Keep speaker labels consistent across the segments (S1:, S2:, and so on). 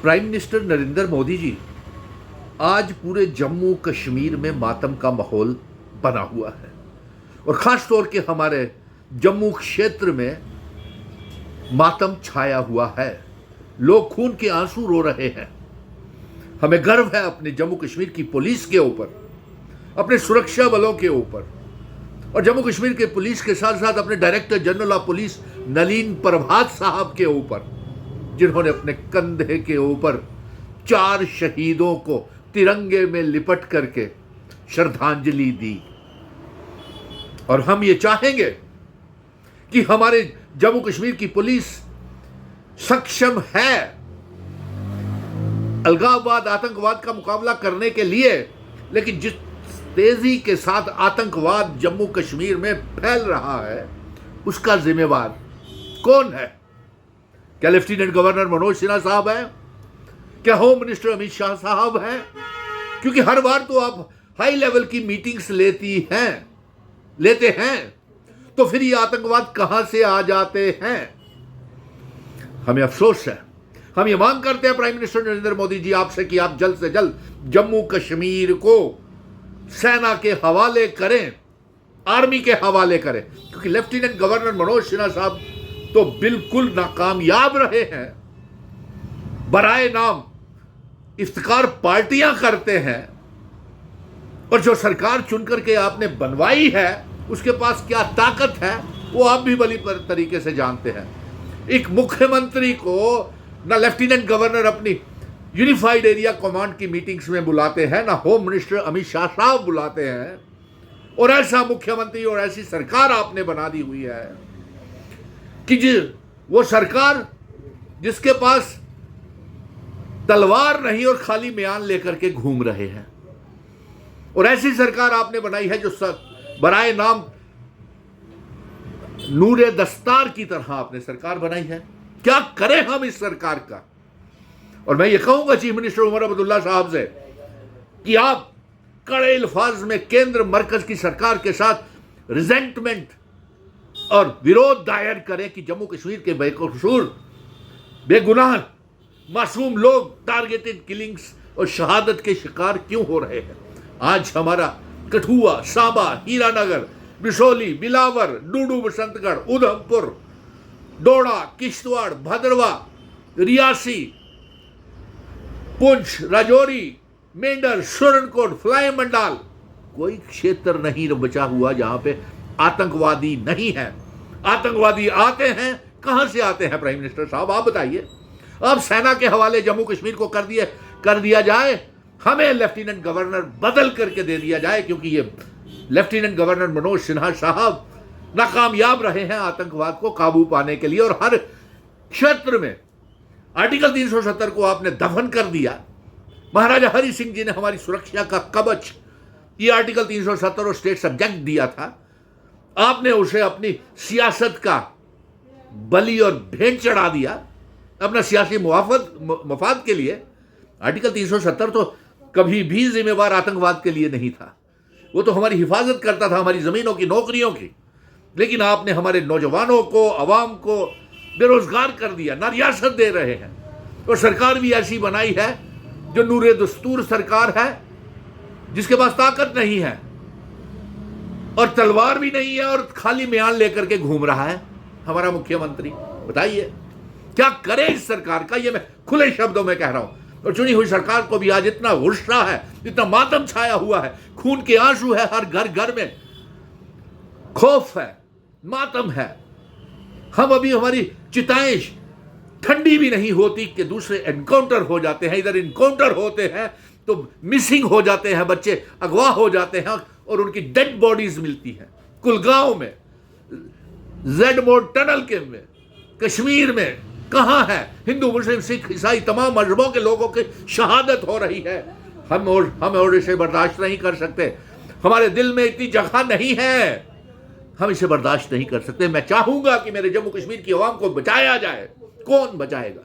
S1: Prime minister Narendra Modi ji आज पूरे जम्मू कश्मीर में मातम का माहौल बना हुआ है और ख़ास तौर के हमारे जम्मू क्षेत्र में मातम छाया हुआ है। लोग खून के आंसू रो रहे हैं। हमें गर्व है अपने जम्मू कश्मीर की पुलिस के ऊपर, अपने सुरक्षा बलों के ऊपर और जम्मू कश्मीर के पुलिस के साथ साथ अपने director general of police Nalin Prabhat साहब के ऊपर, जिन्होंने अपने कंधे के ऊपर 4 शहीदों को तिरंगे में लिपट करके श्रद्धांजलि दी। और हम ये चाहेंगे कि हमारे जम्मू कश्मीर की पुलिस सक्षम है अलगाववाद, आतंकवाद का मुकाबला करने के लिए, लेकिन जिस तेजी के साथ आतंकवाद जम्मू कश्मीर में फैल रहा है उसका जिम्मेवार कौन है? क्या लेफ्टिनेंट गवर्नर मनोज सिन्हा साहब है? क्या होम मिनिस्टर अमित शाह साहब हैं? क्योंकि हर बार तो आप हाई लेवल की मीटिंग्स लेते हैं तो फिर ये आतंकवाद कहां से आ जाते हैं? हमें अफसोस है। हम ये मांग करते हैं प्राइम मिनिस्टर नरेंद्र मोदी जी आपसे कि आप जल्द से जल्द जम्मू कश्मीर को सेना के हवाले करें, आर्मी के हवाले करें, क्योंकि लेफ्टिनेंट गवर्नर मनोज सिन्हा साहब तो बिल्कुल नाकामयाब रहे हैं। बराए नाम इफ्तिकार पार्टियां करते हैं और जो सरकार चुन करके आपने बनवाई है उसके पास क्या ताकत है वो आप भी भली तरीके से जानते हैं। एक मुख्यमंत्री को ना लेफ्टिनेंट गवर्नर अपनी यूनिफाइड एरिया कमांड की मीटिंग्स में बुलाते हैं, ना होम मिनिस्टर अमित शाह साहब बुलाते हैं, और ऐसा मुख्यमंत्री और ऐसी सरकार आपने बना दी हुई है कि वो सरकार जिसके पास तलवार नहीं और खाली म्यान लेकर के घूम रहे हैं, और ऐसी सरकार आपने बनाई है जो बराए नाम नूरे दस्तार की तरह आपने सरकार बनाई है। क्या करें हम इस सरकार का? और मैं ये कहूंगा चीफ मिनिस्टर उमर अब्दुल्ला साहब से कि आप कड़े अल्फाज में केंद्र मरकज की सरकार के साथ रिजेंटमेंट और विरोध दायर करें कि जम्मू कश्मीर के बेकसूर बेगुनाह मासूम लोग टारगेटेड किलिंग्स और शहादत के शिकार क्यों हो रहे हैं। आज हमारा कठुआ, सांबा, हीरानगर, बिशोली, बिलावर, डूडू, बसंतगढ़, उधमपुर, डोडा, किश्तवाड़, भद्रवा, रियासी, पुंछ, राजौरी, मेंढर, सुरनकोट, फ्लाई मंडाल, कोई क्षेत्र नहीं बचा हुआ जहां पे आतंकवादी नहीं है। आतंकवादी आते हैं, कहां से आते हैं प्राइम मिनिस्टर साहब आप बताइए। अब सेना के हवाले जम्मू कश्मीर को कर दिया जाए, हमें लेफ्टिनेंट गवर्नर बदल करके दे दिया जाए, क्योंकि ये लेफ्टिनेंट गवर्नर मनोज सिन्हा साहब नाकामयाब रहे हैं आतंकवाद को काबू पाने के लिए। और हर क्षेत्र में आर्टिकल 370 को आपने दफन कर दिया। महाराजा हरि सिंह जी ने हमारी सुरक्षा का कवच ये आर्टिकल 370 और स्टेट सब्जेक्ट दिया था, आपने उसे अपनी सियासत का बलि और भेंट चढ़ा दिया अपना सियासी मफाद के लिए। आर्टिकल 370 तो कभी भी जिम्मेवार आतंकवाद के लिए नहीं था, वो तो हमारी हिफाजत करता था, हमारी जमीनों की, नौकरियों की। लेकिन आपने हमारे नौजवानों को, अवाम को बेरोजगार कर दिया, ना रियासत दे रहे हैं। और सरकार भी ऐसी बनाई है जो नूरे दस्तूर सरकार है, जिसके पास ताकत नहीं है और तलवार भी नहीं है और खाली म्यान लेकर के घूम रहा है हमारा मुख्यमंत्री। बताइए क्या करे इस सरकार का? ये मैं खुले शब्दों में कह रहा हूं। और चुनी हुई सरकार को भी आज इतना गुस्सा है, इतना मातम छाया हुआ है, खून के आंसू है, हर घर घर में खौफ है, मातम है। हम अभी हमारी चिताएं ठंडी भी नहीं होती कि दूसरे एनकाउंटर हो जाते हैं। इधर एनकाउंटर होते हैं तो मिसिंग हो जाते हैं बच्चे, अगवा हो जाते हैं और उनकी डेड बॉडीज मिलती हैं। कुलगांव में, जेड मोड टनल के में, कश्मीर में कहां है? हिंदू, मुस्लिम, सिख, ईसाई तमाम मजहबों के लोगों की शहादत हो रही है। हम और इसे बर्दाश्त नहीं कर सकते। हमारे दिल में इतनी जगह नहीं है, हम इसे बर्दाश्त नहीं कर सकते। मैं चाहूंगा कि मेरे जम्मू कश्मीर की आवाम को बचाया जाए। कौन बचाएगा?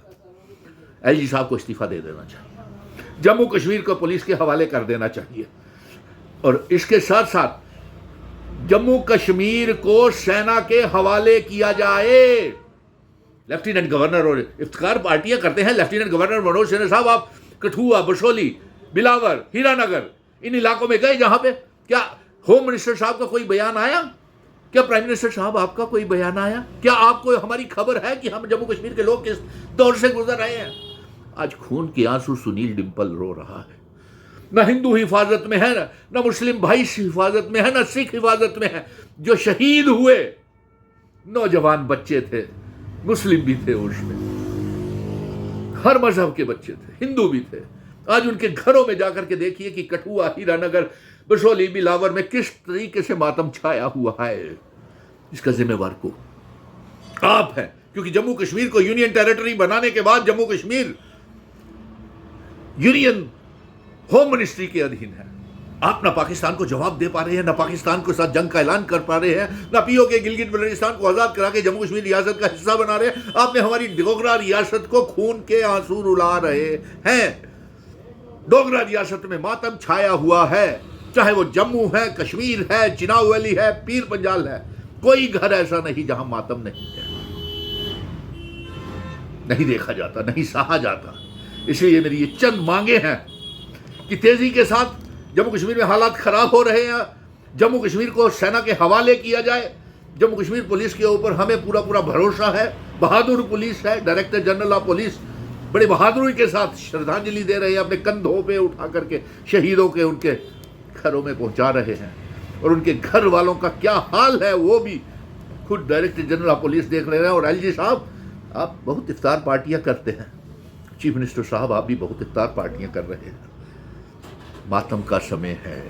S1: एलजी साहब को इस्तीफा दे देना चाहिए, जम्मू कश्मीर को पुलिस के हवाले कर देना चाहिए, और इसके साथ साथ जम्मू कश्मीर को सेना के हवाले किया जाए। लेफ्टिनेंट गवर्नर और इफ्तिकार पार्टियां करते हैं। लेफ्टिनेंट गवर्नर मनोज सिन्हा साहब, आप कठुआ, बशोली, बिलावर, हीरानगर, इन इलाकों में गए जहां पे क्या होम मिनिस्टर साहब का कोई बयान आया? क्या प्राइम मिनिस्टर साहब आपका कोई बयान आया? क्या आपको हमारी खबर है कि हम जम्मू कश्मीर के लोग किस दौर से गुजर रहे हैं? आज खून के आंसू सुनील डिंपल रो रहा है। न हिंदू हिफाजत में है, न मुस्लिम भाई हिफाजत में है, न सिख हिफाजत में है। जो शहीद हुए नौजवान बच्चे थे, मुस्लिम भी थे, उसमें हर मजहब के बच्चे थे, हिंदू भी थे। आज उनके घरों में जाकर के देखिए कि कठुआ, हीरानगर, बशोली, बिलावर में किस तरीके से मातम छाया हुआ है। इसका जिम्मेवार को आप हैं, क्योंकि जम्मू कश्मीर को यूनियन टेरिटरी बनाने के बाद Jammu Kashmir union home ministry के अधीन है। आप ना पाकिस्तान को जवाब दे पा रहे हैं, ना पाकिस्तान के साथ जंग का ऐलान कर पा रहे हैं, ना पीओके गिलगित बल्टिस्तान को आजाद करा के जम्मू कश्मीर रियासत का हिस्सा बना रहे हैं। आपने हमारी डोगरा रियासत को खून के आंसू रुला रहे हैं। डोगरा रियासत में मातम छाया हुआ है, चाहे वो जम्मू है, कश्मीर है, चिनाब वैली है, पीर पंजाल है। कोई घर ऐसा नहीं जहां मातम नहीं है, नहीं देखा जाता, नहीं सहा जाता। इसलिए मेरी ये चंद मांगे हैं कि तेजी के साथ जम्मू कश्मीर में हालात खराब हो रहे हैं, जम्मू कश्मीर को सेना के हवाले किया जाए। जम्मू कश्मीर पुलिस के ऊपर हमें पूरा पूरा भरोसा है। बहादुर पुलिस है, डायरेक्टर जनरल ऑफ पुलिस बड़े बहादुरी के साथ श्रद्धांजलि दे रहे हैं, अपने कंधों पे उठा करके शहीदों के उनके घरों में पहुंचा रहे हैं। और उनके घर वालों का क्या हाल है वो भी खुद डायरेक्टर जनरल ऑफ पुलिस देख रहे हैं। और एलजी साहब, आप बहुत इफ्तार पार्टियां करते हैं, चीफ मिनिस्टर साहब आप भी बहुत इफ्तार पार्टियां कर रहे हैं। मातम का समय है,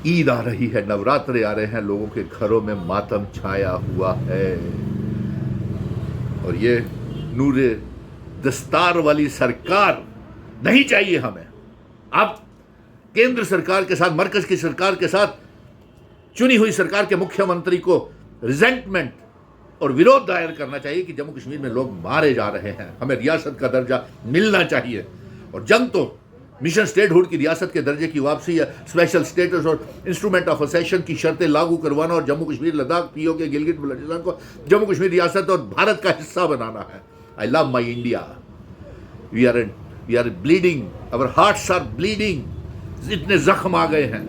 S1: ईद आ रही है, नवरात्रे आ रहे हैं, लोगों के घरों में मातम छाया हुआ है। और ये नूरे दस्तार वाली सरकार नहीं चाहिए हमें। आप केंद्र सरकार के साथ, मरकज की सरकार के साथ चुनी हुई सरकार के मुख्यमंत्री को रिजेंटमेंट और विरोध दायर करना चाहिए कि जम्मू कश्मीर में लोग मारे जा रहे हैं, हमें रियासत का दर्जा मिलना चाहिए। और जंग तो मिशन स्टेटहुड की रियासत के दर्जे की वापसी है, स्पेशल स्टेटस और इंस्ट्रूमेंट ऑफ असेशन की शर्तें लागू करवाना और जम्मू कश्मीर, लद्दाख, पीओके गिलगित बल्टिस्तान को जम्मू कश्मीर रियासत और भारत का हिस्सा बनाना है। I love my India. We are bleeding, our hearts are bleeding. इतने जख्म आ गए हैं,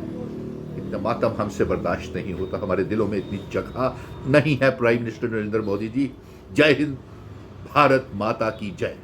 S1: इतना मातम हमसे बर्दाश्त नहीं होता, हमारे दिलों में इतनी जगह नहीं है। प्राइम मिनिस्टर नरेंद्र मोदी जी, जय हिंद, भारत माता की जय।